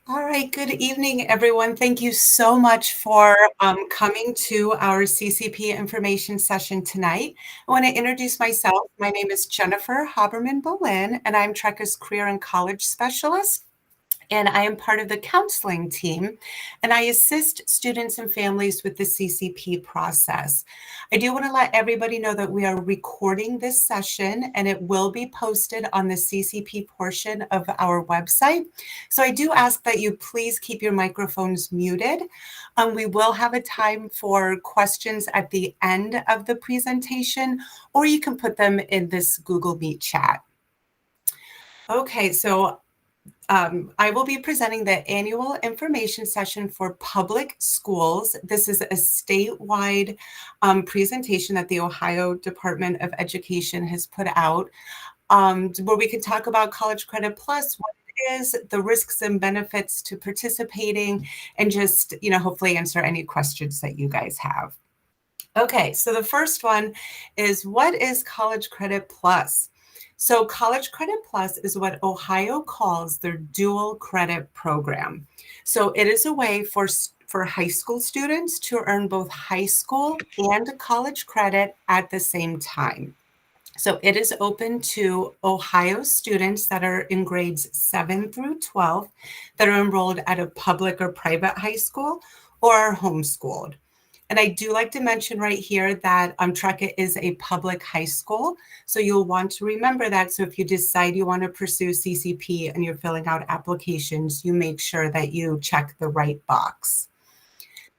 All right, good evening, everyone. Thank you so much for coming to our CCP information session tonight. I want to introduce myself. My name is Jennifer Haberman-Boleyn, and I'm Trekker's Career and College Specialist. And I am part of the counseling team, and I assist students and families with the CCP process. I do want to let everybody know that we are recording this session, and it will be posted on the CCP portion of our website. So I do ask that you please keep your microphones muted. We will have a time for questions at the end of the presentation, or you can put them in this Google Meet chat. Okay, so I will be presenting the annual information session for public schools. This is a statewide presentation that the Ohio Department of Education has put out, where we can talk about College Credit Plus, what it is, the risks and benefits to participating, and just, hopefully answer any questions that you guys have. Okay, so the first one is, what is College Credit Plus? So College Credit Plus is what Ohio calls their dual credit program. So it is a way for high school students to earn both high school and college credit at the same time. So it is open to Ohio students that are in grades 7 through 12 that are enrolled at a public or private high school or are homeschooled. And I do like to mention right here that Trekka is a public high school, so you'll want to remember that. So if you decide you want to pursue CCP and you're filling out applications, you make sure that you check the right box.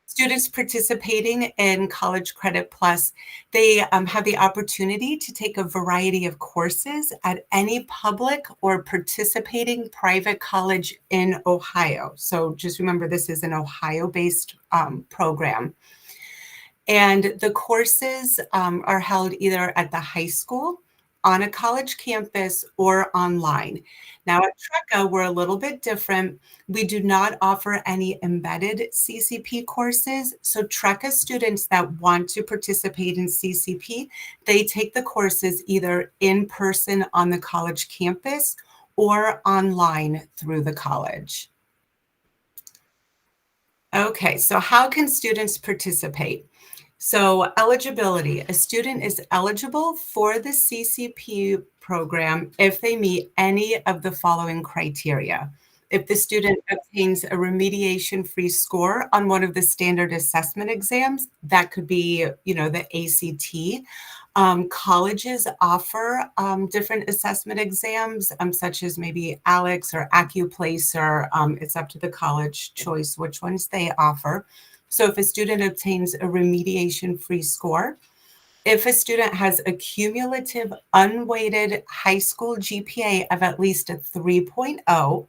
Students participating in College Credit Plus, they have the opportunity to take a variety of courses at any public or participating private college in Ohio. So just remember, this is an Ohio-based program. And the courses are held either at the high school, on a college campus, or online. Now at Trekka, we're a little bit different. We do not offer any embedded CCP courses. So Trekka students that want to participate in CCP, they take the courses either in person on the college campus or online through the college. Okay, so how can students participate? So eligibility, a student is eligible for the CCP program if they meet any of the following criteria. If the student obtains a remediation-free score on one of the standard assessment exams, that could be, the ACT. Colleges offer different assessment exams, such as maybe ALEX or AccuPlacer. It's up to the college choice which ones they offer. So if a student obtains a remediation-free score, if a student has a cumulative unweighted high school GPA of at least a 3.0,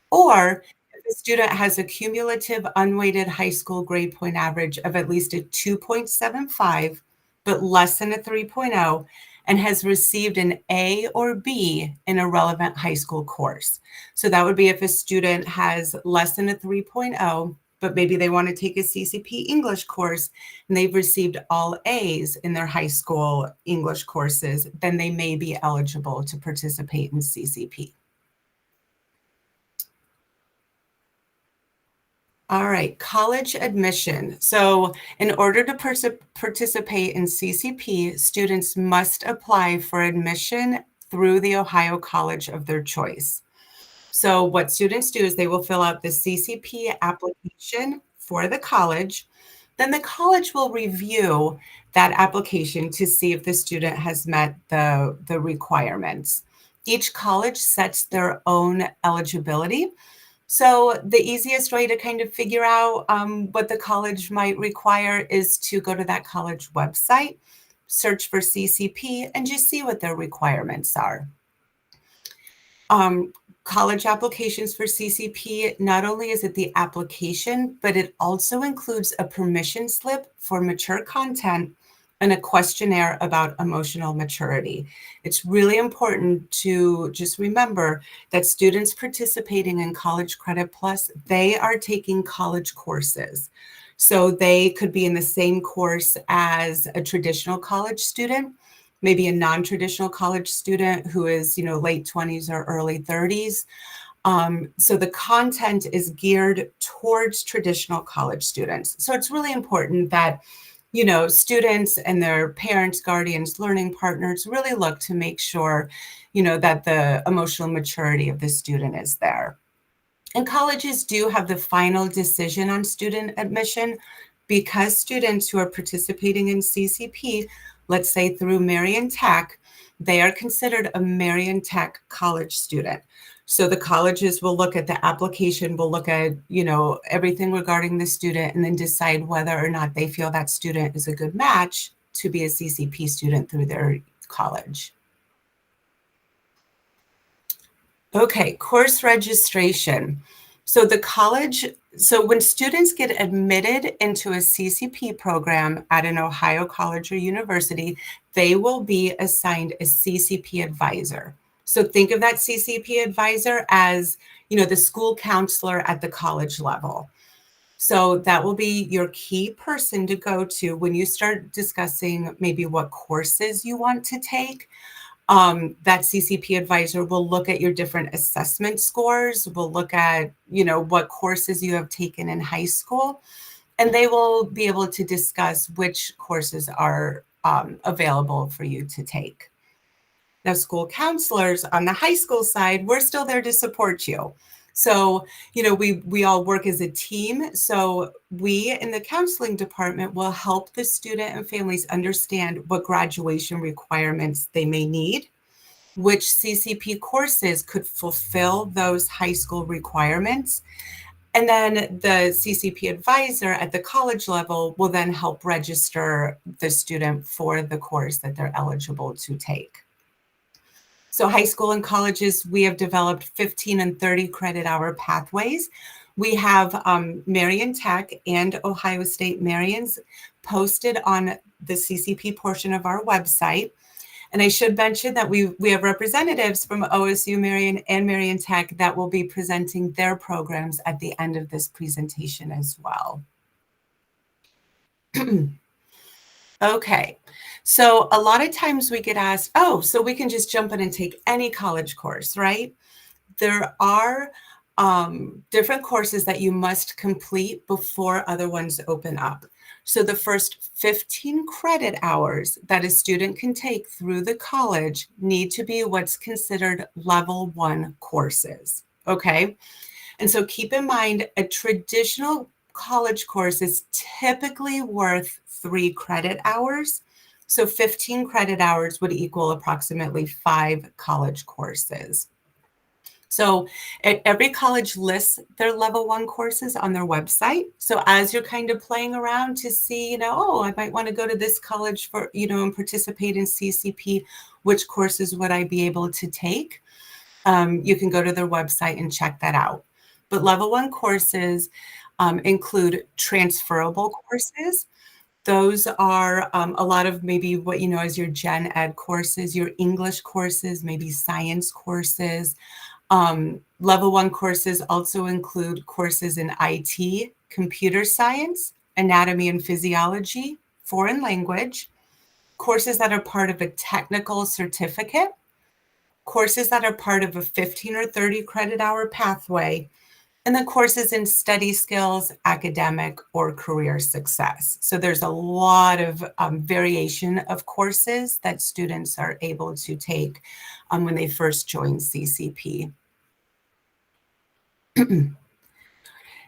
or if a student has a cumulative unweighted high school grade point average of at least a 2.75, but less than a 3.0, and has received an A or B in a relevant high school course. So that would be if a student has less than a 3.0, but maybe they want to take a CCP English course and they've received all A's in their high school English courses, then they may be eligible to participate in CCP. All right, college admission. So in order to participate in CCP, students must apply for admission through the Ohio college of their choice. So what students do is they will fill out the CCP application for the college. Then the college will review that application to see if the student has met the requirements. Each college sets their own eligibility. So the easiest way to kind of figure out what the college might require is to go to that college website, search for CCP, and just see what their requirements are. College applications for CCP, not only is it the application, but it also includes a permission slip for mature content and a questionnaire about emotional maturity. It's really important to just remember that students participating in College Credit Plus, they are taking college courses. So they could be in the same course as a traditional college student, maybe a non-traditional college student who is, late 20s or early 30s. So the content is geared towards traditional college students. So it's really important that, students and their parents, guardians, learning partners really look to make sure, that the emotional maturity of the student is there. And colleges do have the final decision on student admission because students who are participating in CCP, let's say through Marian Tech, they are considered a Marian Tech college student. So the colleges will look at the application, will look at, everything regarding the student and then decide whether or not they feel that student is a good match to be a CCP student through their college. Okay, course registration. So when students get admitted into a CCP program at an Ohio college or university, they will be assigned a CCP advisor. So think of that CCP advisor as, the school counselor at the college level. So that will be your key person to go to when you start discussing maybe what courses you want to take. That CCP advisor will look at your different assessment scores, will look at, what courses you have taken in high school, and they will be able to discuss which courses are available for you to take. Now, school counselors on the high school side, we're still there to support you. So, we all work as a team. So we in the counseling department will help the student and families understand what graduation requirements they may need, which CCP courses could fulfill those high school requirements. And then the CCP advisor at the college level will then help register the student for the course that they're eligible to take. So high school and colleges, we have developed 15 and 30 credit hour pathways. We have Marian Tech and Ohio State Marian's posted on the CCP portion of our website. And I should mention that we have representatives from OSU Marian and Marian Tech that will be presenting their programs at the end of this presentation as well. Okay, so a lot of times we get asked, so we can just jump in and take any college course, right? There are different courses that you must complete before other ones open up. So the first 15 credit hours that a student can take through the college need to be what's considered level 1 courses, okay? And so keep in mind, a traditional college course is typically worth 3 credit hours. So 15 credit hours would equal approximately 5 college courses. So every college lists their level 1 courses on their website. So as you're kind of playing around to see, I might want to go to this college for, and participate in CCP, which courses would I be able to take? You can go to their website and check that out. But level 1 courses include transferable courses. Those are a lot of maybe what you know as your gen ed courses, your English courses, maybe science courses. Level 1 courses also include courses in IT, computer science, anatomy and physiology, foreign language, courses that are part of a technical certificate, courses that are part of a 15 or 30 credit hour pathway, and then courses in study skills, academic, or career success. So there's a lot of variation of courses that students are able to take when they first join CCP.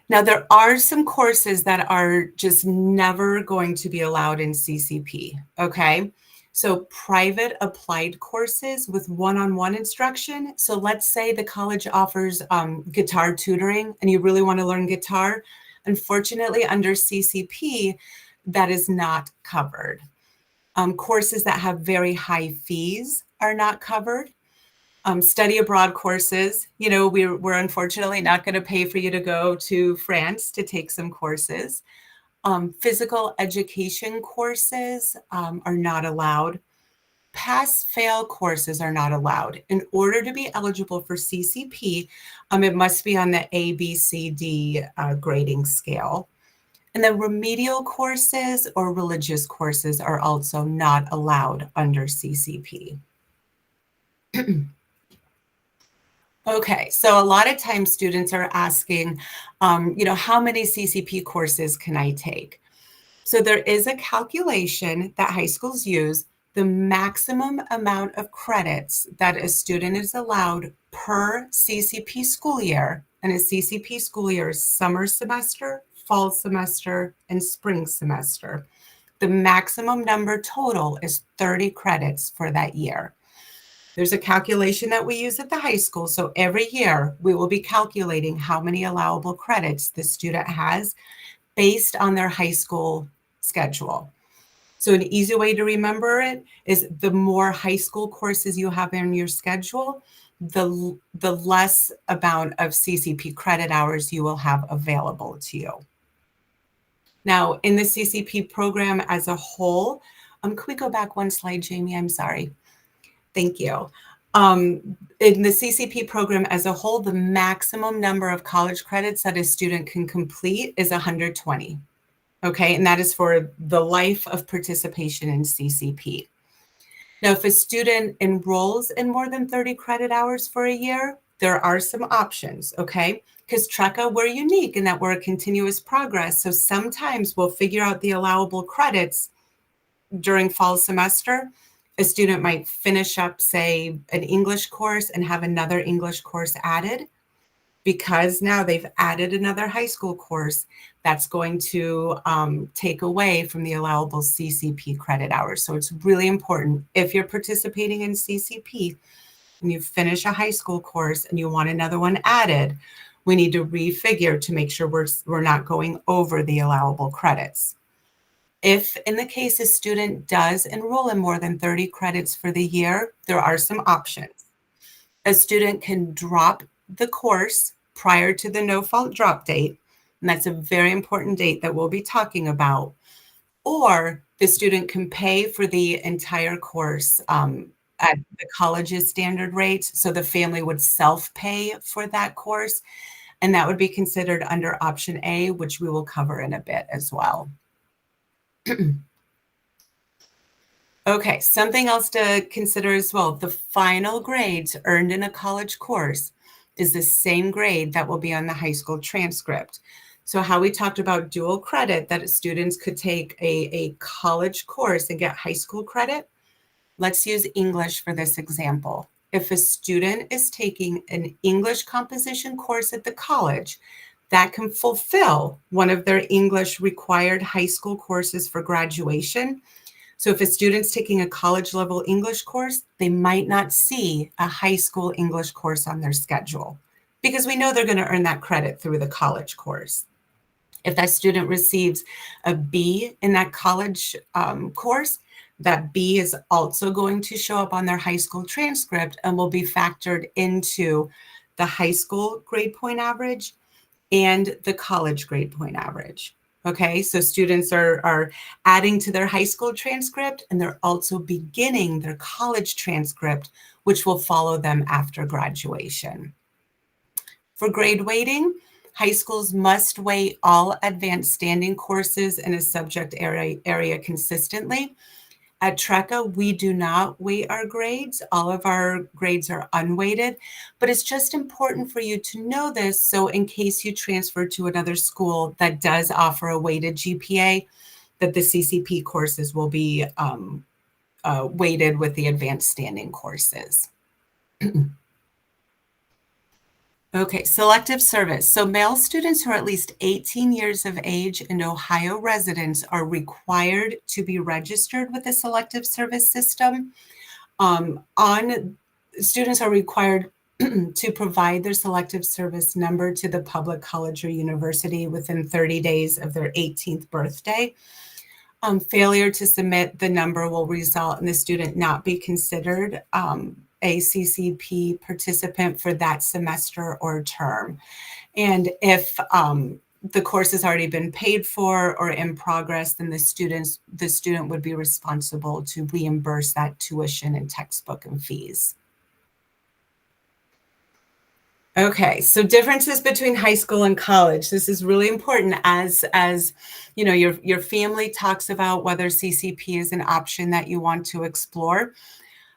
Now, there are some courses that are just never going to be allowed in CCP, okay? So private applied courses with one-on-one instruction. So let's say the college offers guitar tutoring and you really want to learn guitar. Unfortunately, under CCP, that is not covered. Courses that have very high fees are not covered. Study abroad courses, we're unfortunately not going to pay for you to go to France to take some courses. Physical education courses are not allowed. Pass-fail courses are not allowed. In order to be eligible for CCP, it must be on the ABCD grading scale. And then remedial courses or religious courses are also not allowed under CCP. Okay, so a lot of times students are asking, how many CCP courses can I take? So there is a calculation that high schools use. The maximum amount of credits that a student is allowed per CCP school year, and a CCP school year is summer semester, fall semester, and spring semester. The maximum number total is 30 credits for that year. There's a calculation that we use at the high school. So every year we will be calculating how many allowable credits the student has based on their high school schedule. So an easy way to remember it is the more high school courses you have in your schedule, the less amount of CCP credit hours you will have available to you. Now, in the CCP program as a whole, can we go back one slide, Jamie? I'm sorry. Thank you. In the CCP program as a whole, the maximum number of college credits that a student can complete is 120. Okay, and that is for the life of participation in CCP. Now, if a student enrolls in more than 30 credit hours for a year, there are some options, okay? Because TRECA, we're unique in that we're a continuous progress. So sometimes we'll figure out the allowable credits during fall semester. A student might finish up, say, an English course and have another English course added. Because now they've added another high school course, that's going to take away from the allowable CCP credit hours. So it's really important if you're participating in CCP and you finish a high school course and you want another one added, we need to refigure to make sure we're not going over the allowable credits. If in the case a student does enroll in more than 30 credits for the year, there are some options. A student can drop the course prior to the no-fault drop date, and that's a very important date that we'll be talking about. Or the student can pay for the entire course at the college's standard rate. So the family would self-pay for that course, and that would be considered under option A, which we will cover in a bit as well. Okay, something else to consider as well. The final grades earned in a college course is the same grade that will be on the high school transcript. So how we talked about dual credit, that students could take a college course and get high school credit. Let's use English for this example. If a student is taking an English composition course at the college, that can fulfill one of their English required high school courses for graduation. So if a student's taking a college level English course, they might not see a high school English course on their schedule because we know they're going to earn that credit through the college course. If that student receives a B in that college course, that B is also going to show up on their high school transcript and will be factored into the high school grade point average and the college grade point average. Okay, so students are adding to their high school transcript and they're also beginning their college transcript, which will follow them after graduation. For grade weighting, high schools must weight all advanced standing courses in a subject area consistently. At TRECA, we do not weight our grades. All of our grades are unweighted, but it's just important for you to know this. So in case you transfer to another school that does offer a weighted GPA, that the CCP courses will be weighted with the advanced standing courses. Okay, selective service. So male students who are at least 18 years of age and Ohio residents are required to be registered with the selective service system. Students are required to provide their selective service number to the public college or university within 30 days of their 18th birthday. Failure to submit the number will result in the student not be considered a CCP participant for that semester or term. And if the course has already been paid for or in progress, then the student would be responsible to reimburse that tuition and textbook and fees. Okay, so differences between high school and college. This is really important as you know, your family talks about whether CCP is an option that you want to explore.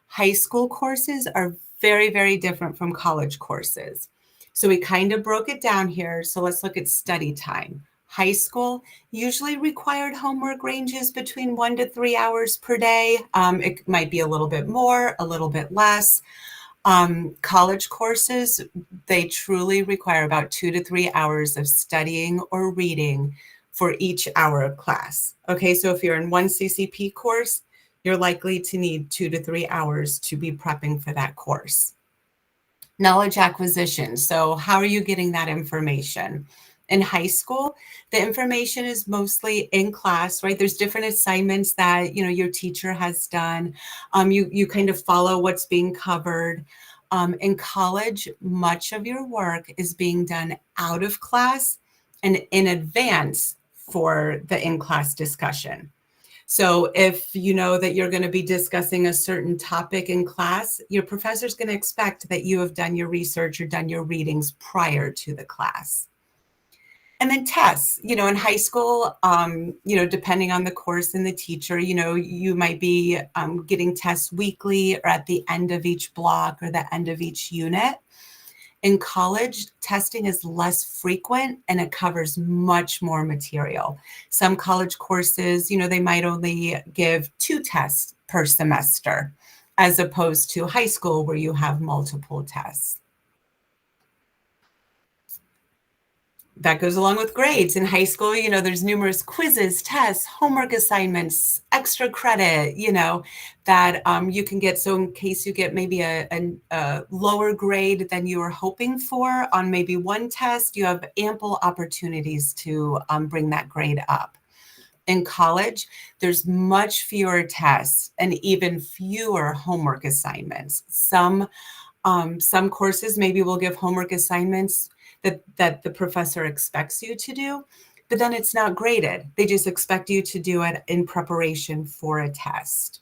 High school courses are Very, very different from college courses. So we kind of broke it down here. So let's look at study time. High school usually required homework ranges between 1 to 3 hours per day. It might be a little bit more, a little bit less. College courses, they truly require about 2 to 3 hours of studying or reading for each hour of class. Okay, so if you're in one CCP course, you're likely to need 2 to 3 hours to be prepping for that course. Knowledge acquisition. So, how are you getting that information? In high school, the information is mostly in class, right? There's different assignments that your teacher has done. You kind of follow what's being covered. In college, much of your work is being done out of class and in advance for the in-class discussion. So if you know that you're going to be discussing a certain topic in class, your professor's going to expect that you have done your research or done your readings prior to the class. And then tests, in high school, depending on the course and the teacher, you might be getting tests weekly or at the end of each block or the end of each unit. In college, testing is less frequent and it covers much more material. Some college courses, they might only give 2 tests per semester, as opposed to high school where you have multiple tests. That goes along with grades. In high school, there's numerous quizzes, tests, homework assignments, extra credit, that you can get. So in case you get maybe a lower grade than you were hoping for on maybe one test, you have ample opportunities to bring that grade up. In college, there's much fewer tests and even fewer homework assignments. Some courses maybe will give homework assignments that the professor expects you to do, but then it's not graded. They just expect you to do it in preparation for a test.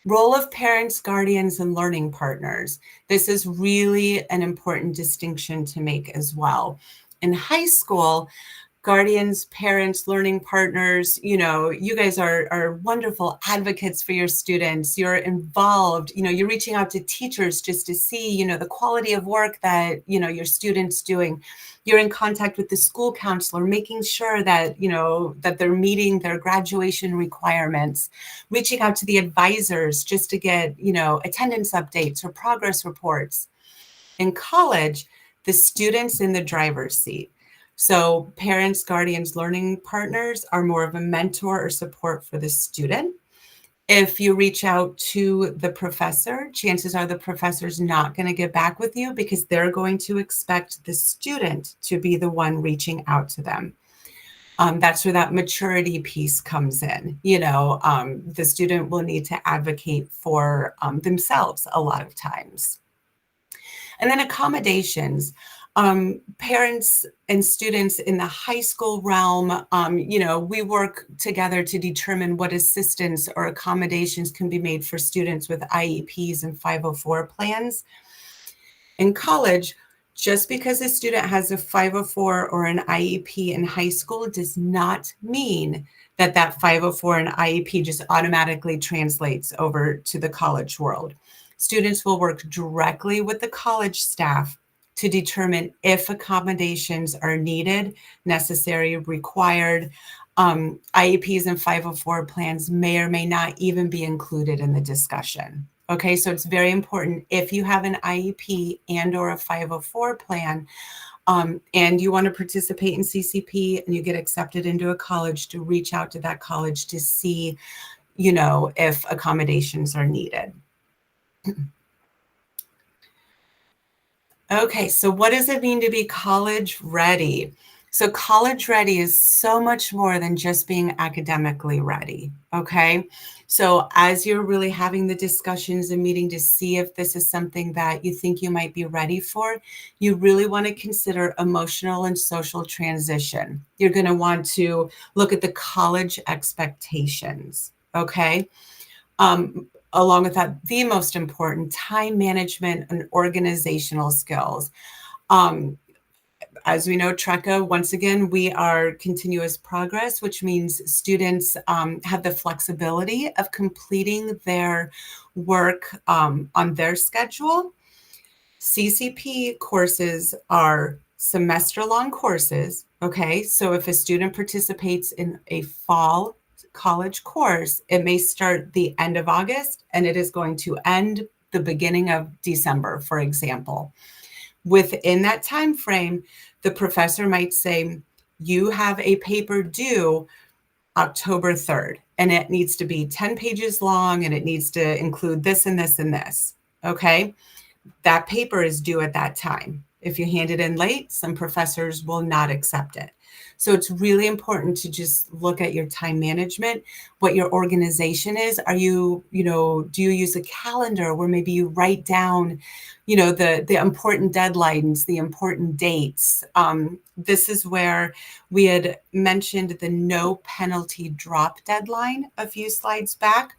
Role of parents, guardians, and learning partners. This is really an important distinction to make as well. In high school, guardians, parents, learning partners, you guys are wonderful advocates for your students. You're involved, you're reaching out to teachers just to see, the quality of work that, your students doing. You're in contact with the school counselor, making sure that, that they're meeting their graduation requirements, reaching out to the advisors just to get, attendance updates or progress reports. In college, the student's in the driver's seat. So parents, guardians, learning partners are more of a mentor or support for the student. If you reach out to the professor, chances are the professor's not going to get back with you because they're going to expect the student to be the one reaching out to them. That's where that maturity piece comes in. The student will need to advocate for themselves a lot of times. And then accommodations. Parents and students in the high school realm, we work together to determine what assistance or accommodations can be made for students with IEPs and 504 plans. In college, just because a student has a 504 or an IEP in high school does not mean that 504 and IEP just automatically translates over to the college world. Students will work directly with the college staff to determine if accommodations are needed, necessary, required. IEPs and 504 plans may or may not even be included in the discussion. Okay, so it's very important if you have an IEP and or a 504 plan and you want to participate in CCP and you get accepted into a college, to reach out to that college to see, if accommodations are needed. Okay, so what does it mean to be college ready? So college ready is so much more than just being academically ready, okay? So as you're really having the discussions and meeting to see if this is something that you think you might be ready for, you really want to consider emotional and social transition. You're going to want to look at the college expectations, okay? Along with that, the most important, time management and organizational skills. as we know, TRECA, once again, we are continuous progress, which means students have the flexibility of completing their work on their schedule. CCP courses are semester-long courses, okay? So if a student participates in a fall college course, it may start the end of August and it is going to end the beginning of December, for example. Within that time frame, the professor might say, you have a paper due October 3rd, and it needs to be 10 pages long, and it needs to include this and this and this, okay? That paper is due at that time. If you hand it in late, some professors will not accept it. So it's really important to just look at your time management, what your organization is. Are you, do you use a calendar where maybe you write down, the important deadlines, the important dates? This is where we had mentioned the no penalty drop deadline a few slides back.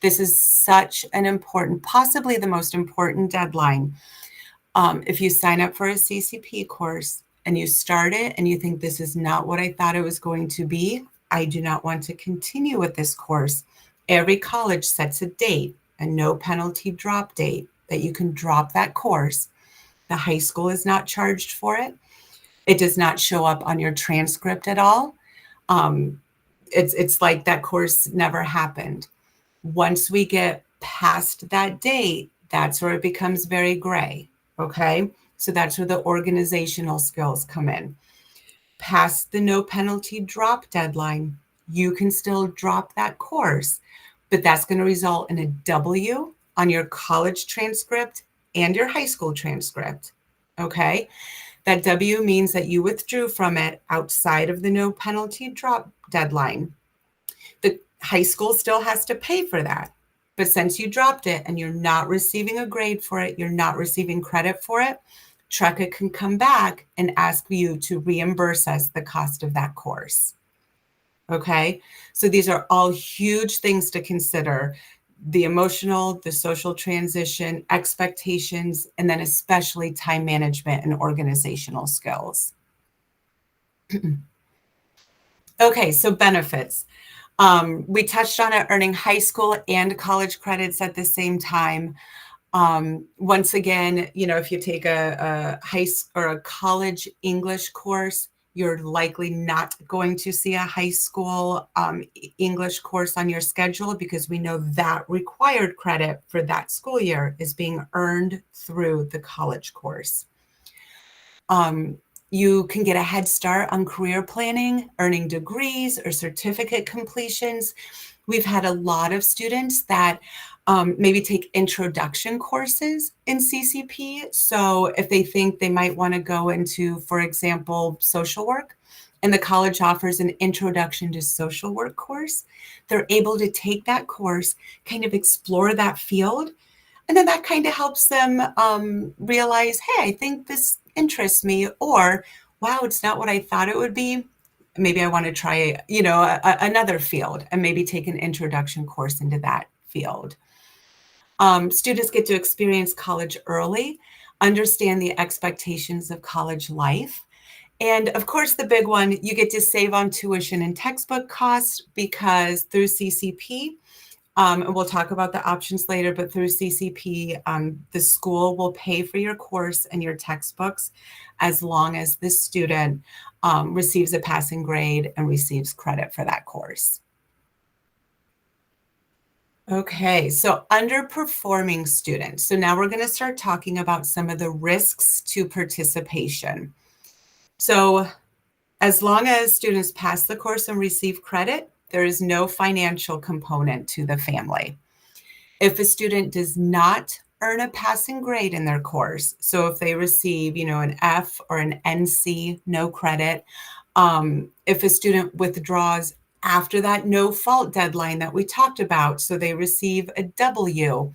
This is such an important, possibly the most important deadline. If you sign up for a CCP course and you start it and you think this is not what I thought it was going to be, I do not want to continue with this course. Every college sets a date, a no penalty drop date, that you can drop that course. The high school is not charged for it. It does not show up on your transcript at all. It's like that course never happened. Once we get past that date, that's where it becomes very gray, okay? So that's where the organizational skills come in. Past the no penalty drop deadline, you can still drop that course, but that's going to result in a W on your college transcript and your high school transcript, okay? That W means that you withdrew from it outside of the no penalty drop deadline. The high school still has to pay for that. But since you dropped it and you're not receiving a grade for it, you're not receiving credit for it, TRECA can come back and ask you to reimburse us the cost of that course. Okay? So these are all huge things to consider: the emotional, the social transition, expectations, and then especially time management and organizational skills. Okay, so benefits. We touched on it, earning high school and college credits at the same time. Once again, if you take a high or a college English course, you're likely not going to see a high school English course on your schedule, because we know that required credit for that school year is being earned through the college course. You can get a head start on career planning, earning degrees or certificate completions. We've had a lot of students that maybe take introduction courses in CCP. So if they think they might want to go into, for example, social work, and the college offers an introduction to social work course, they're able to take that course, kind of explore that field. And then that kind of helps them realize, hey, I think this interests me, or wow, it's not what I thought it would be. Maybe I want to try, another field, and maybe take an introduction course into that field. Students get to experience college early, understand the expectations of college life. And of course, the big one, you get to save on tuition and textbook costs, because through CCP, and we'll talk about the options later, but through CCP, the school will pay for your course and your textbooks as long as the student receives a passing grade and receives credit for that course. Okay, so underperforming students. So now we're going to start talking about some of the risks to participation. So as long as students pass the course and receive credit, there is no financial component to the family. If a student does not earn a passing grade in their course, so if they receive, an F or an NC, no credit, if a student withdraws after that no fault deadline that we talked about, so they receive a W,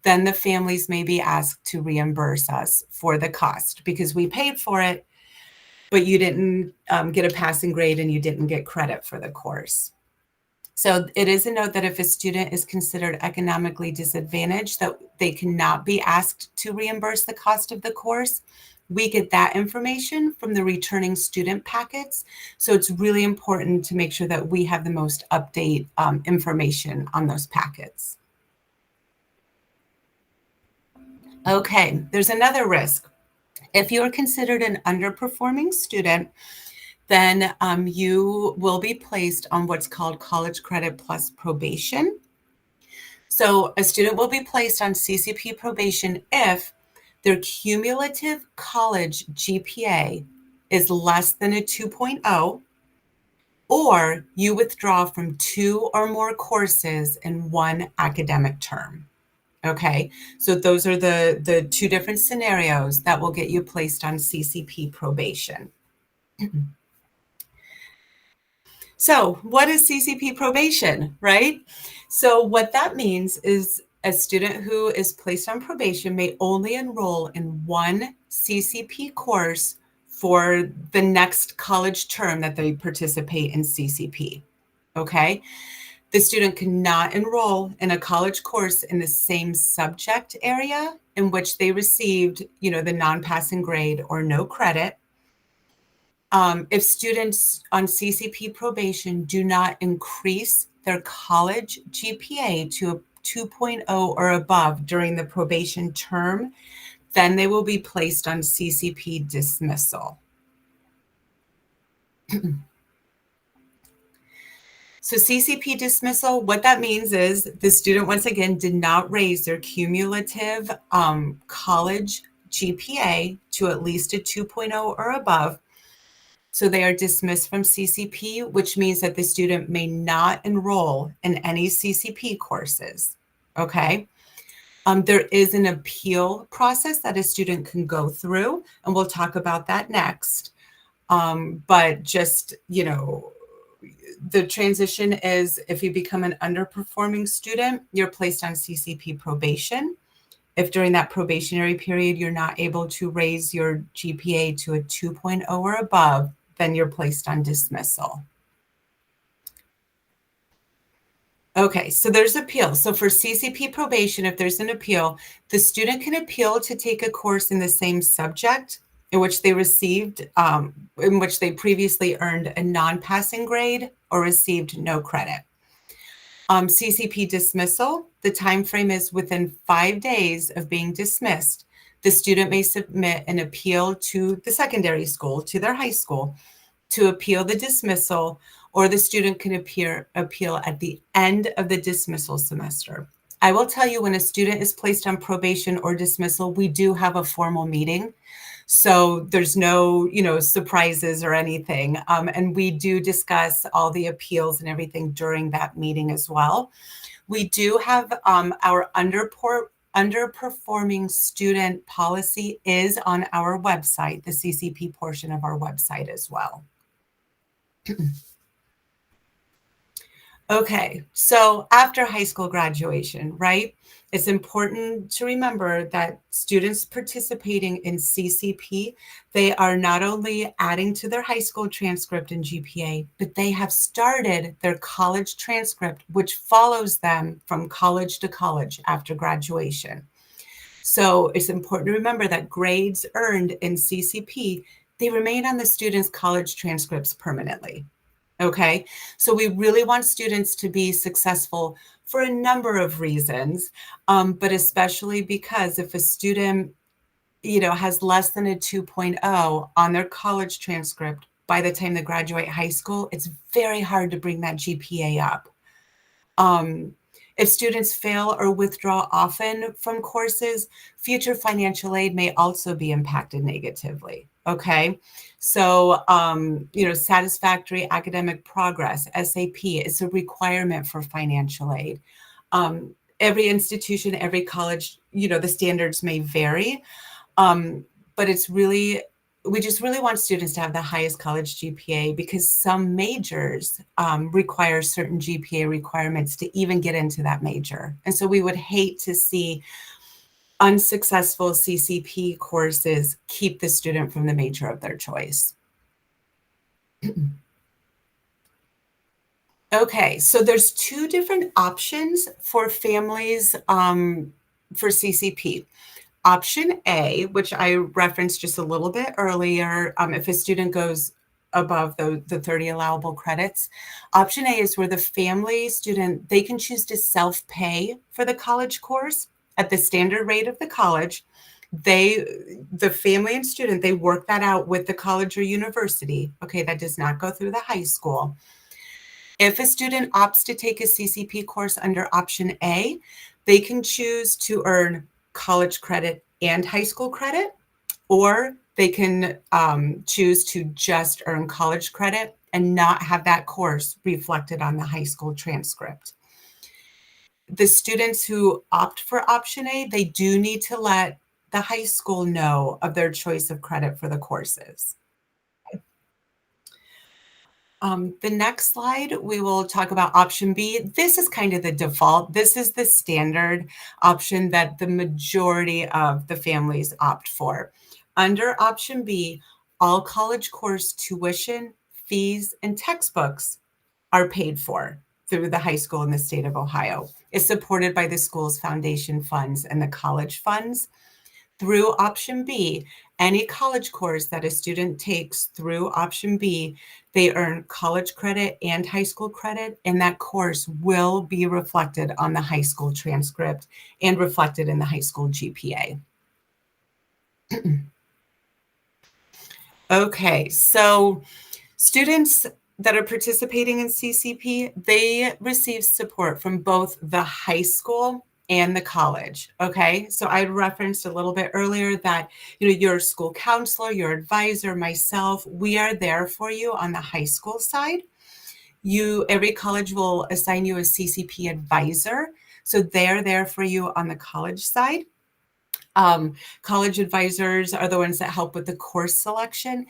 then the families may be asked to reimburse us for the cost, because we paid for it, but you didn't get a passing grade and you didn't get credit for the course. So it is a note that if a student is considered economically disadvantaged, that they cannot be asked to reimburse the cost of the course. we get that information from the returning student packets. So it's really important to make sure that we have the most update information on those packets. Okay, there's another risk. If you're considered an underperforming student, then you will be placed on what's called College Credit Plus probation. So a student will be placed on CCP probation if their cumulative college GPA is less than a 2.0, or you withdraw from 2 or more courses in one academic term. Okay, so those are the two different scenarios that will get you placed on CCP probation. So, what is CCP probation, right? So, what that means is a student who is placed on probation may only enroll in one CCP course for the next college term that they participate in CCP. Okay, the student cannot enroll in a college course in the same subject area in which they received, the non-passing grade or no credit. If students on CCP probation do not increase their college GPA to a 2.0 or above during the probation term, then they will be placed on CCP dismissal. So CCP dismissal, what that means is the student, once again, did not raise their cumulative college GPA to at least a 2.0 or above. So they are dismissed from CCP, which means that the student may not enroll in any CCP courses. Okay. There is an appeal process that a student can go through, and we'll talk about that next. But just, the transition is if you become an underperforming student, you're placed on CCP probation. If during that probationary period you're not able to raise your GPA to a 2.0 or above, then you're placed on dismissal. Okay, so there's appeal. So for CCP probation, if there's an appeal, the student can appeal to take a course in the same subject in which they received, in which they previously earned a non-passing grade or received no credit. CCP dismissal, the time frame is within 5 days of being dismissed. The student may submit an appeal to the secondary school, to their high school, to appeal the dismissal, or the student can appeal at the end of the dismissal semester. I will tell you, when a student is placed on probation or dismissal, we do have a formal meeting. So there's no, surprises or anything. And we do discuss all the appeals and everything during that meeting as well. We do have our underperforming student policy is on our website, the CCP portion of our website as well. Okay, so after high school graduation, right? It's important to remember that students participating in CCP, they are not only adding to their high school transcript and GPA, but they have started their college transcript, which follows them from college to college after graduation. So it's important to remember that grades earned in CCP, they remain on the students' college transcripts permanently. Okay, so we really want students to be successful for a number of reasons, but especially because if a student, has less than a 2.0 on their college transcript by the time they graduate high school, it's very hard to bring that GPA up. If students fail or withdraw often from courses, future financial aid may also be impacted negatively. Okay, so satisfactory academic progress, SAP, is a requirement for financial aid. Every institution, every college, the standards may vary, but we just really want students to have the highest college GPA, because some majors require certain GPA requirements to even get into that major. And so we would hate to see unsuccessful CCP courses keep the student from the major of their choice. Okay, so there's two different options for families for CCP. Option A, which I referenced just a little bit earlier, if a student goes above the 30 allowable credits, option A is where the family student, they can choose to self-pay for the college course at the standard rate of the college. The family and student, they work that out with the college or university. Okay, that does not go through the high school. If a student opts to take a CCP course under option A, they can choose to earn college credit and high school credit, or they can choose to just earn college credit and not have that course reflected on the high school transcript. The students who opt for option A, they do need to let the high school know of their choice of credit for the courses. The next slide, we will talk about option B. This is kind of the default. This is the standard option that the majority of the families opt for. Under option B, all college course tuition, fees, and textbooks are paid for through the high school in the state of Ohio. It's supported by the school's foundation funds and the college funds. Through option B, any college course that a student takes through option B, they earn college credit and high school credit, and that course will be reflected on the high school transcript and reflected in the high school GPA. Okay, so students that are participating in CCP, they receive support from both the high school and the college. Okay, so I referenced a little bit earlier that your school counselor, your advisor, myself, we are there for you on the high school side. Every college will assign you a CCP advisor, so they're there for you on the college side. College advisors are the ones that help with the course selection.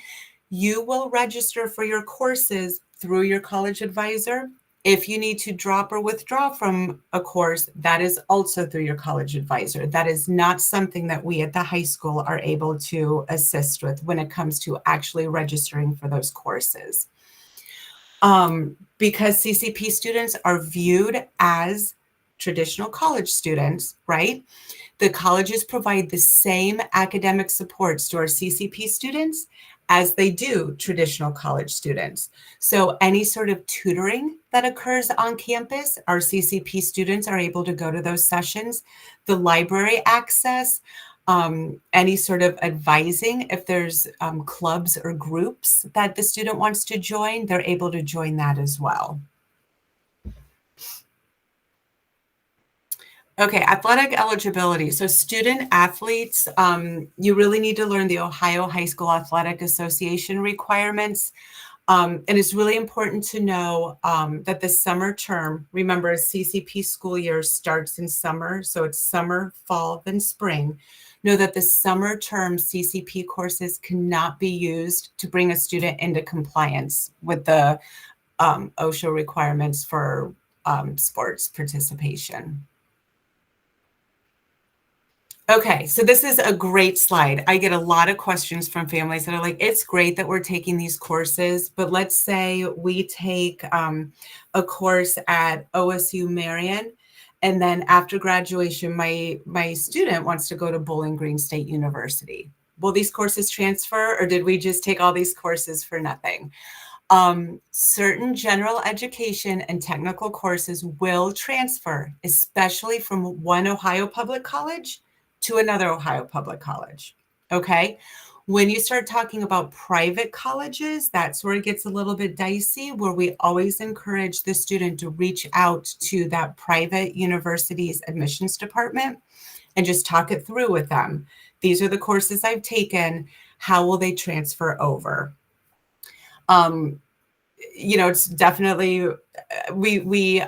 You will register for your courses through your college advisor. If you need to drop or withdraw from a course, that is also through your college advisor. That is not something that we at the high school are able to assist with when it comes to actually registering for those courses. Because CCP students are viewed as traditional college students, right? The colleges provide the same academic supports to our CCP students as they do traditional college students. So any sort of tutoring that occurs on campus, our CCP students are able to go to those sessions. The library access, any sort of advising, if there's clubs or groups that the student wants to join, they're able to join that as well. Okay, athletic eligibility. So student athletes, you really need to learn the Ohio High School Athletic Association requirements. And it's really important to know that the summer term, remember, CCP school year starts in summer, so it's summer, fall, then spring. Know that the summer term CCP courses cannot be used to bring a student into compliance with the OSHA requirements for sports participation. Okay, so this is a great slide. I get a lot of questions from families that are like, it's great that we're taking these courses, but let's say we take a course at OSU Marion, and then after graduation, my student wants to go to Bowling Green State University. Will these courses transfer, or did we just take all these courses for nothing? Certain general education and technical courses will transfer, especially from one Ohio public college to another Ohio public college. Okay. When you start talking about private colleges, that's where it gets a little bit dicey, where we always encourage the student to reach out to that private university's admissions department and just talk it through with them. These are the courses I've taken. How will they transfer over? It's definitely, we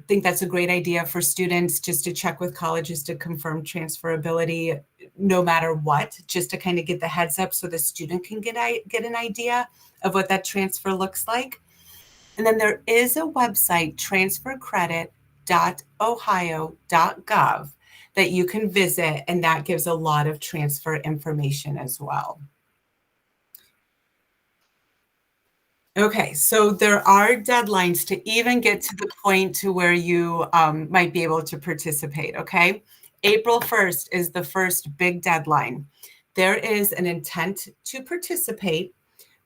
think that's a great idea for students just to check with colleges to confirm transferability no matter what, just to kind of get the heads up so the student can get an idea of what that transfer looks like. And then there is a website, transfercredit.ohio.gov, that you can visit, and that gives a lot of transfer information as well. Okay, so there are deadlines to even get to the point to where you might be able to participate, okay? April 1st is the first big deadline. There is an intent to participate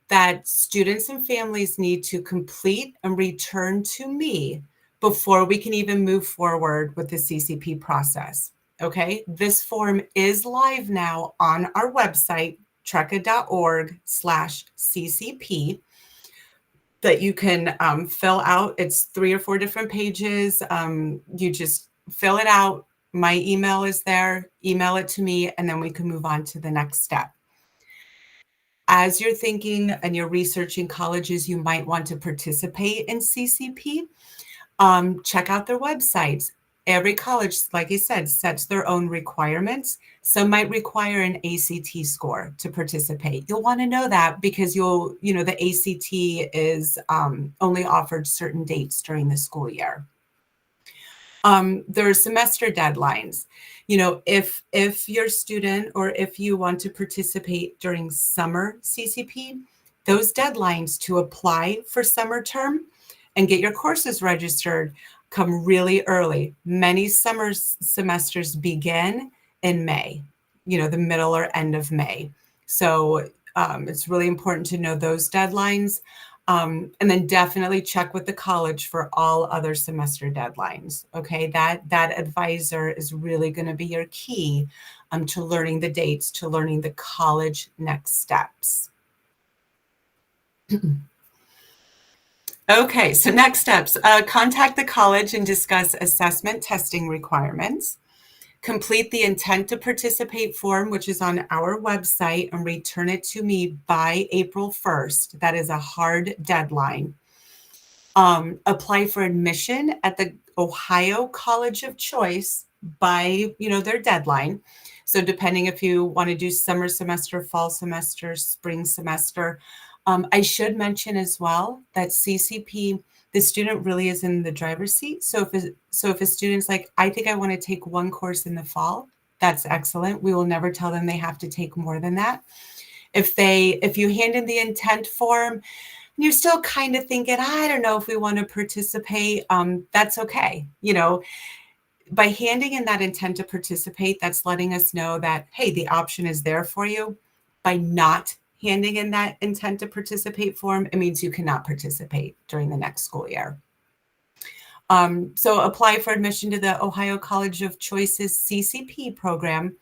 that students and families need to complete and return to me before we can even move forward with the CCP process. Okay, this form is live now on our website, trecca.org/CCP, that you can fill out. It's 3 or 4 different pages. You just fill it out. My email is there. Email it to me, and then we can move on to the next step. As you're thinking and you're researching colleges you might want to participate in CCP, check out their websites. Every college, like I said, sets their own requirements. Some might require an ACT score to participate. You'll want to know that because the ACT is only offered certain dates during the school year. There are semester deadlines. If your student or if you want to participate during summer CCP, those deadlines to apply for summer term and get your courses registered come really early. Many summer semesters begin in May, the middle or end of May. So it's really important to know those deadlines. And then definitely check with the college for all other semester deadlines. Okay, that advisor is really going to be your key to learning the dates, to learning the college next steps. Okay, so next steps. Contact the college and discuss assessment testing requirements. Complete the intent to participate form, which is on our website, and return it to me by April 1st. That is a hard deadline. Apply for admission at the Ohio College of Choice by, their deadline. So depending if you want to do summer semester, fall semester, spring semester. I should mention as well that CCP, the student really is in the driver's seat. So if a student's like, I think I want to take one course in the fall, that's excellent. We will never tell them they have to take more than that. If you hand in the intent form, and you're still kind of thinking, I don't know if we want to participate, that's okay. By handing in that intent to participate, that's letting us know that, hey, the option is there for you. By not handing in that intent to participate form, it means you cannot participate during the next school year. So apply for admission to the Ohio College of Choice's CCP program.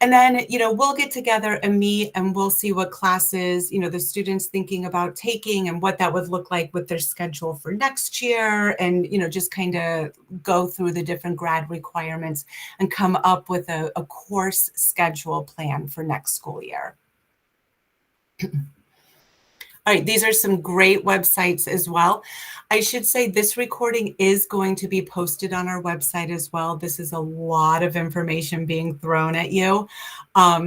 And then, we'll get together and meet and we'll see what classes, the students thinking about taking and what that would look like with their schedule for next year. And, just kind of go through the different grad requirements and come up with a course schedule plan for next school year. All right, these are some great websites as well. I should say this recording is going to be posted on our website as well. This is a lot of information being thrown at you.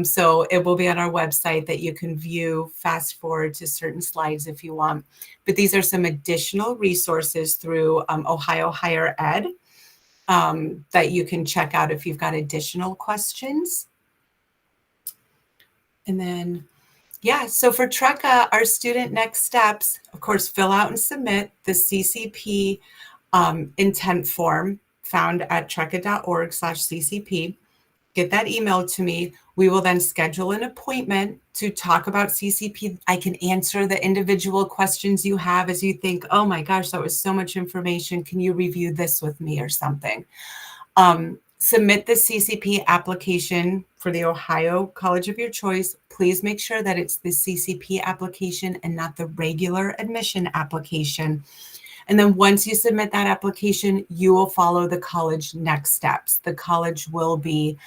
So it will be on our website that you can view, fast forward to certain slides if you want. But these are some additional resources through Ohio Higher Ed that you can check out if you've got additional questions. And then yeah, so for TRECA, our student next steps, of course, fill out and submit the CCP intent form found at trecca.org/CCP. Get that emailed to me. We will then schedule an appointment to talk about CCP. I can answer the individual questions you have as you think, oh my gosh, that was so much information. Can you review this with me or something? Submit the CCP application for the Ohio College of your choice. Please make sure that it's the CCP application and not the regular admission application. And then once you submit that application, you will follow the college next steps. The college will be,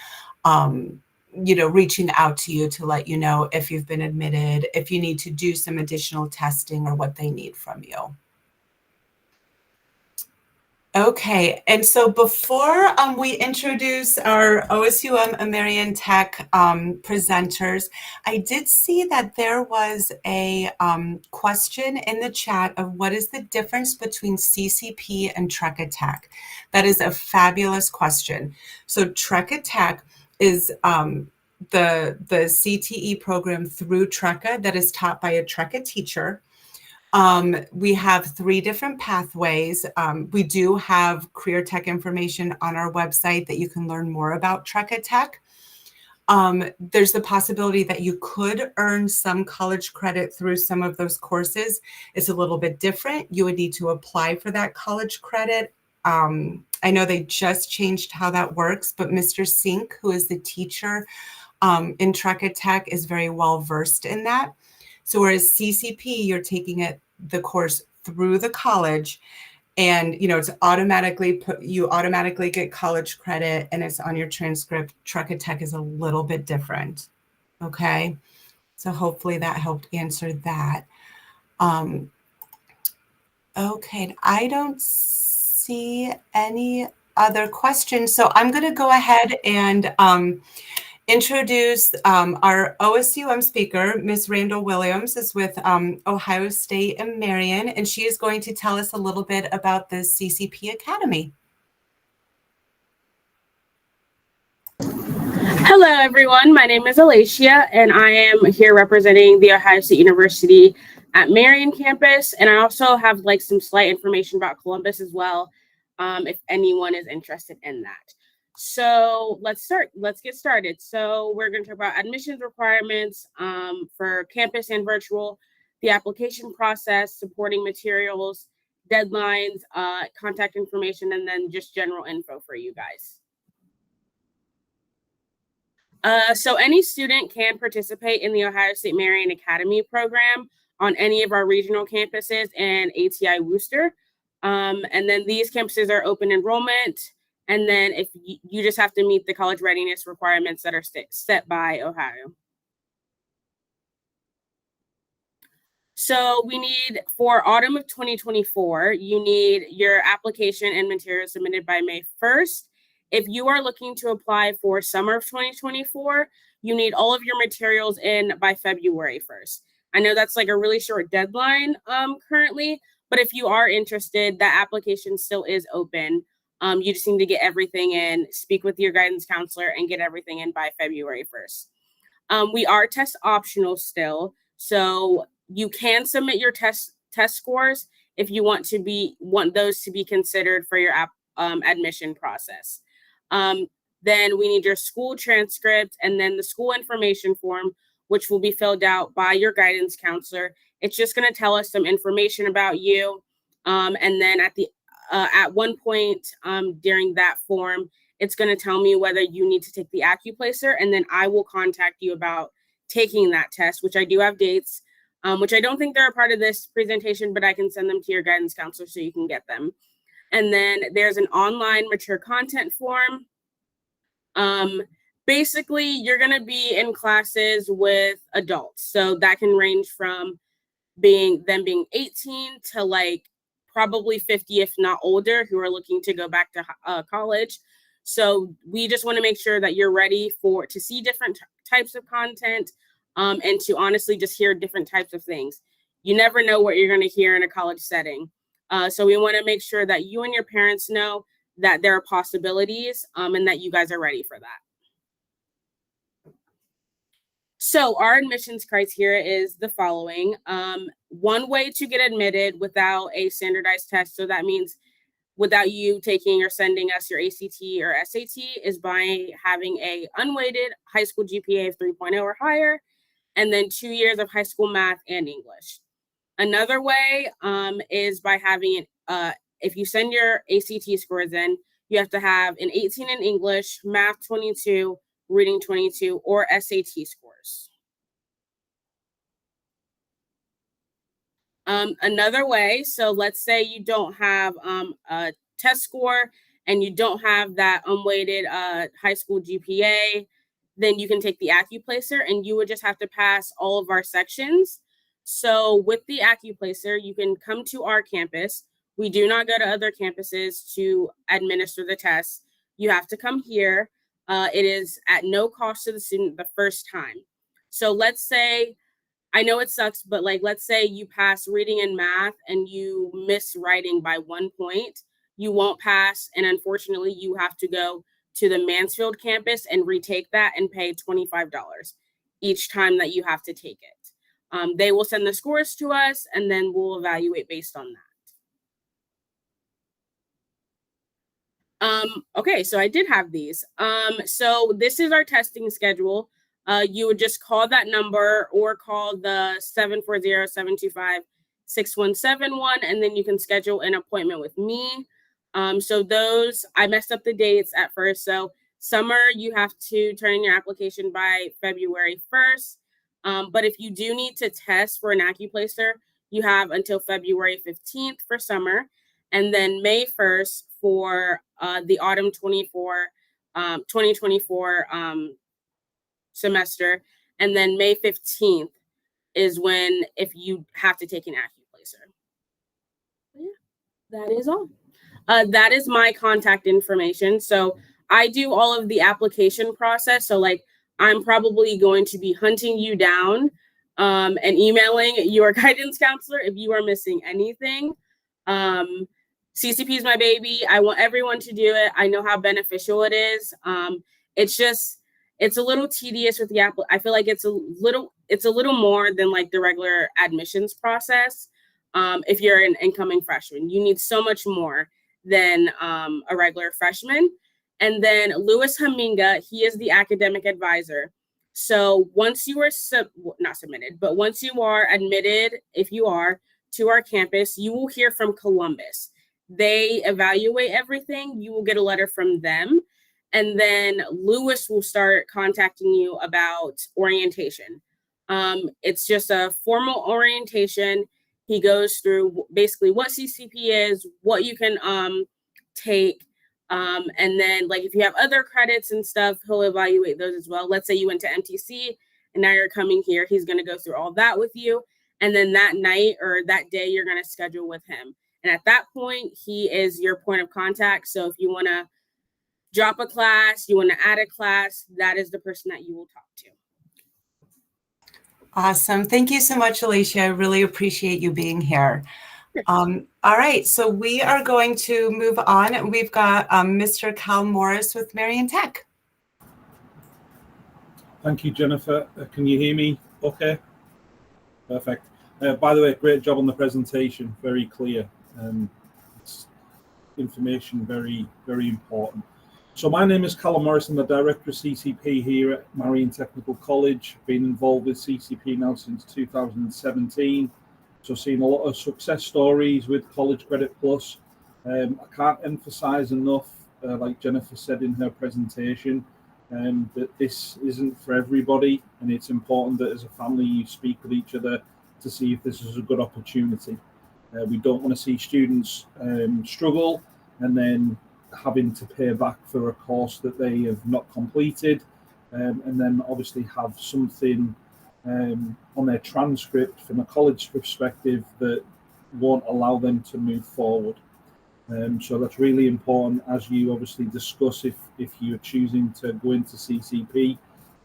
reaching out to you to let you know if you've been admitted, if you need to do some additional testing or what they need from you. Okay, and so before we introduce our OSUM American Tech presenters, I did see that there was a question in the chat of what is the difference between CCP and TRECA Tech. That is a fabulous question. So TRECA Tech is the CTE program through TRECA that is taught by a TRECA teacher. We have 3 different pathways. We do have career tech information on our website that you can learn more about Trekka Tech. There's the possibility that you could earn some college credit through some of those courses. It's a little bit different. You would need to apply for that college credit. I know they just changed how that works, but Mr. Sink, who is the teacher in Trekka Tech, is very well versed in that. So whereas CCP, you're taking the course through the college, and it's you automatically get college credit, and it's on your transcript. Trekka Tech is a little bit different. Okay, so hopefully that helped answer that. Okay, I don't see any other questions, so I'm going to go ahead and introduce our OSUM speaker. Ms. Randall Williams is with Ohio State and Marion, and she is going to tell us a little bit about the CCP Academy. Hello, everyone. My name is Alacia, and I am here representing the Ohio State University at Marion campus. And I also have some slight information about Columbus as well, if anyone is interested in that. So let's get started. So we're going to talk about admissions requirements for campus and virtual, the application process, supporting materials, deadlines, contact information, and then just general info for you guys. So any student can participate in the Ohio State Marion Academy program on any of our regional campuses and ATI Worcester. And then these campuses are open enrollment. And then if you just have to meet the college readiness requirements that are set by Ohio. So we need, for autumn of 2024, you need your application and materials submitted by May 1st. If you are looking to apply for summer of 2024, you need all of your materials in by February 1st. I know that's a really short deadline currently, but if you are interested, that application still is open. You just need to get everything in, speak with your guidance counselor, and get everything in by February 1st. We are test optional still, so you can submit your test scores if you want those to be considered for your admission process. Then we need your school transcript and then the school information form, which will be filled out by your guidance counselor. It's just going to tell us some information about you. And then at one point during that form, it's going to tell me whether you need to take the AccuPlacer, and then I will contact you about taking that test, which I do have dates, which I don't think they're a part of this presentation, but I can send them to your guidance counselor so you can get them. And then there's an online mature content form. Basically, you're going to be in classes with adults. So that can range from being 18 to probably 50, if not older, who are looking to go back to college. So we just want to make sure that you're ready to see different types of content and to honestly just hear different types of things. You never know what you're going to hear in a college setting. So we want to make sure that you and your parents know that there are possibilities and that you guys are ready for that. So our admissions criteria is the following. One way to get admitted without a standardized test, so that means without you taking or sending us your ACT or SAT, is by having a unweighted high school GPA of 3.0 or higher, and then 2 years of high school math and English. Another way is by having, if you send your ACT scores in, you have to have an 18 in English, math 22, reading 22, or SAT scores. Another way, so let's say you don't have a test score and you don't have that unweighted high school GPA, then you can take the AccuPlacer and you would just have to pass all of our sections. So with the AccuPlacer, you can come to our campus. We do not go to other campuses to administer the tests. You have to come here. It is at no cost to the student the first time. So let's say, I know it sucks, but let's say you pass reading and math and you miss writing by 1 point, you won't pass. And unfortunately, you have to go to the Mansfield campus and retake that and pay $25 each time that you have to take it. They will send the scores to us, and then we'll evaluate based on that. Okay, so I did have these. So this is our testing schedule. You would just call that number or call the 740-725-6171, and then you can schedule an appointment with me. So those, I messed up the dates at first. So summer, you have to turn in your application by February 1st. But if you do need to test for an AccuPlacer, you have until February 15th for summer, and then May 1st for the autumn 2024 semester, and then May 15th is when, if you have to take an AccuPlacer. Yeah, that is all. That is my contact information. So I do all of the application process. So like, I'm probably going to be hunting you down and emailing your guidance counselor if you are missing anything. CCP is my baby. I want everyone to do it. I know how beneficial it is. It's a little tedious with the app. I feel like it's a little more than like the regular admissions process. If you're an incoming freshman, you need so much more than a regular freshman. And then Louis Haminga, he is the academic advisor. So once you are not submitted, but once you are admitted, if you are, to our campus, you will hear from Columbus. They evaluate everything. You will get a letter from them. And then Louis will start contacting you about orientation. It's just a formal orientation. He goes through basically what CCP is, what you can take, and then like if you have other credits and stuff, he'll evaluate those as well. Let's say you went to MTC and now you're coming here, he's going to go through all that with you, and then that night or that day you're going to schedule with him. And at that point, he is your point of contact. So if you want to drop a class, you want to add a class, that is the person that you will talk to. Awesome. Thank you so much, Alicia. I really appreciate you being here. All right, so we are going to move on. We've got Mr. Cal Morris with Marion Tech. Thank you, Jennifer. Can you hear me okay? Perfect. By the way, great job on the presentation. Very clear. It's information very, very important. So my name is Callum Morris. I'm the Director of CCP here at Marion Technical College. Been involved with CCP now since 2017. So seen a lot of success stories with College Credit Plus. I can't emphasize enough, like Jennifer said in her presentation, that this isn't for everybody, and it's important that as a family you speak with each other to see if this is a good opportunity. We don't want to see students struggle and then having to pay back for a course that they have not completed, and then obviously have something on their transcript from a college perspective that won't allow them to move forward. So that's really important as you obviously discuss if you're choosing to go into CCP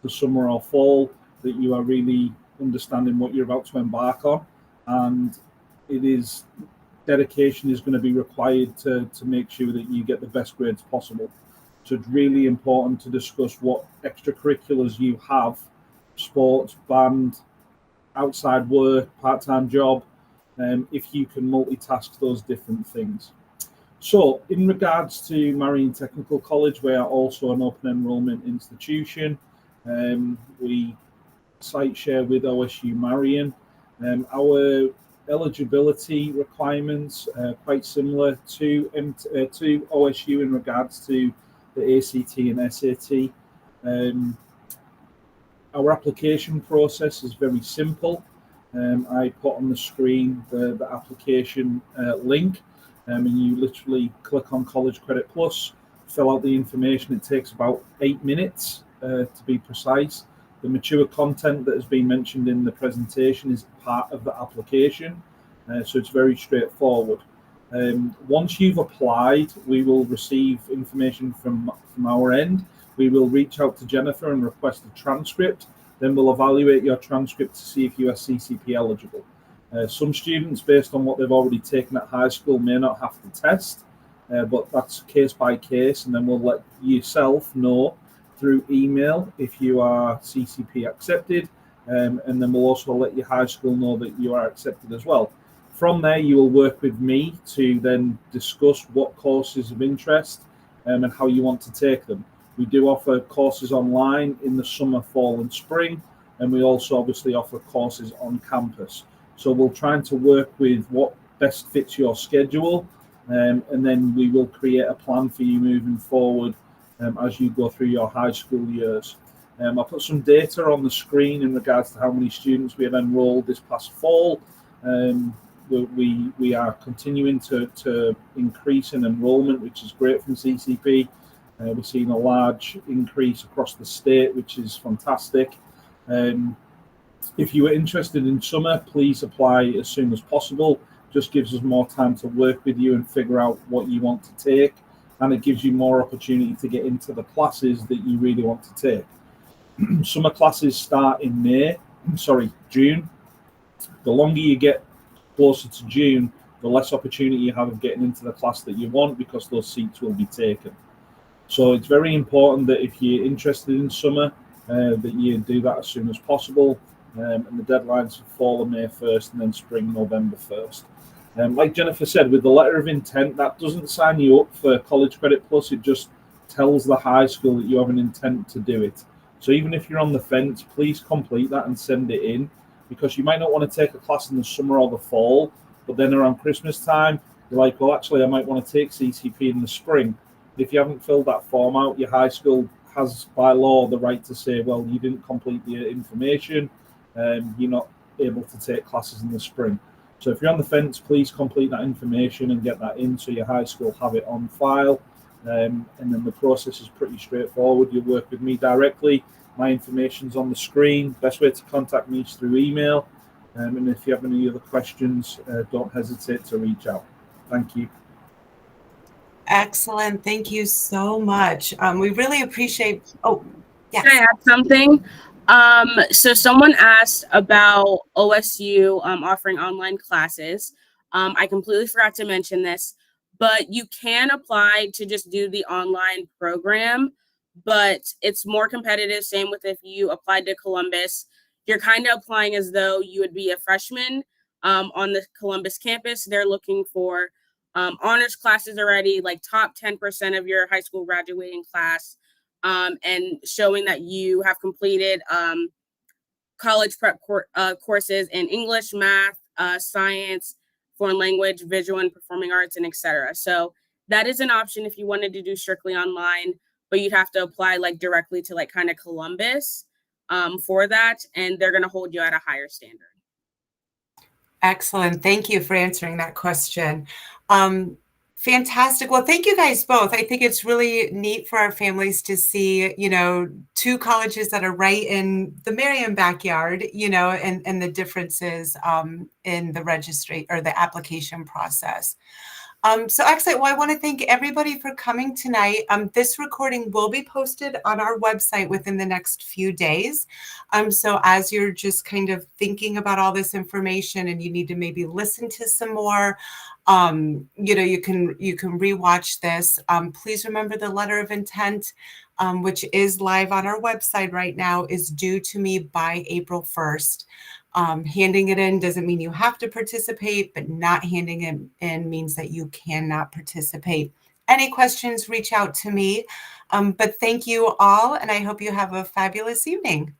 for summer or fall, that you are really understanding what you're about to embark on, and it is dedication is going to be required to make sure that you get the best grades possible. So it's really important to discuss what extracurriculars you have, sports, band, outside work, part-time job, if you can multitask those different things. So in regards to Marion Technical College, we are also an open enrollment institution. We site share with OSU Marion. Our eligibility requirements quite similar to OSU in regards to the ACT and SAT. Our application process is very simple. I put on the screen the application link, and you literally click on College Credit Plus, fill out the information. It takes about 8 minutes to be precise. The mature content that has been mentioned in the presentation is part of the application, so it's very straightforward. Once you've applied, we will receive information from our end. We will reach out to Jennifer and request a transcript. Then we'll evaluate your transcript to see if you are CCP eligible. Some students, based on what they've already taken at high school, may not have to test, but that's case by case, and then we'll let yourself know through email if you are CCP accepted, and then we'll also let your high school know that you are accepted as well. From there, you will work with me to then discuss what courses of interest and how you want to take them. We do offer courses online in the summer, fall, and spring, and we also obviously offer courses on campus. So we'll try to work with what best fits your schedule, and then we will create a plan for you moving forward as you go through your high school years. I'll put some data on the screen in regards to how many students we have enrolled this past fall. We are continuing to increase in enrollment, which is great from CCP. We're seeing a large increase across the state, which is fantastic. If you are interested in summer, please apply as soon as possible. Just gives us more time to work with you and figure out what you want to take, and it gives you more opportunity to get into the classes that you really want to take. Summer classes start in June. The longer you get closer to June, the less opportunity you have of getting into the class that you want, because those seats will be taken. So it's very important that if you're interested in summer, that you do that as soon as possible. And the deadlines for fall are May 1st and then spring November 1st. Like Jennifer said, with the letter of intent, that doesn't sign you up for College Credit Plus. It just tells the high school that you have an intent to do it. So even if you're on the fence, please complete that and send it in, because you might not want to take a class in the summer or the fall, but then around Christmas time, you're like, well, actually, I might want to take CCP in the spring. If you haven't filled that form out, your high school has, by law, the right to say, well, you didn't complete the information, you're not able to take classes in the spring. So if you're on the fence, please complete that information and get that in so your high school have it on file. And then the process is pretty straightforward. You'll work with me directly. My information's on the screen. Best way to contact me is through email. And if you have any other questions, don't hesitate to reach out. Thank you. Excellent. Thank you so much. We really appreciate. Oh, yes. Can I add something? So someone asked about OSU offering online classes. I completely forgot to mention this, but you can apply to just do the online program, but it's more competitive. Same with if you applied to Columbus. You're kind of applying as though you would be a freshman on the Columbus campus. They're looking for honors classes already, like top 10% of your high school graduating class. And showing that you have completed college prep courses in English, math, science, foreign language, visual and performing arts, and etc. So that is an option if you wanted to do strictly online, but you'd have to apply like directly to like kind of Columbus for that, and they're going to hold you at a higher standard. Excellent. Thank you for answering that question. Fantastic. Well, thank you guys both. I think it's really neat for our families to see, two colleges that are right in the Marion backyard, and the differences in the registry or the application process. So excellent. Well, I want to thank everybody for coming tonight. This recording will be posted on our website within the next few days. So as you're just kind of thinking about all this information and you need to maybe listen to some more, you can rewatch this. Please remember the letter of intent, which is live on our website right now, is due to me by April 1st. Handing it in doesn't mean you have to participate, but not handing it in means that you cannot participate. Any questions, reach out to me. But thank you all, and I hope you have a fabulous evening.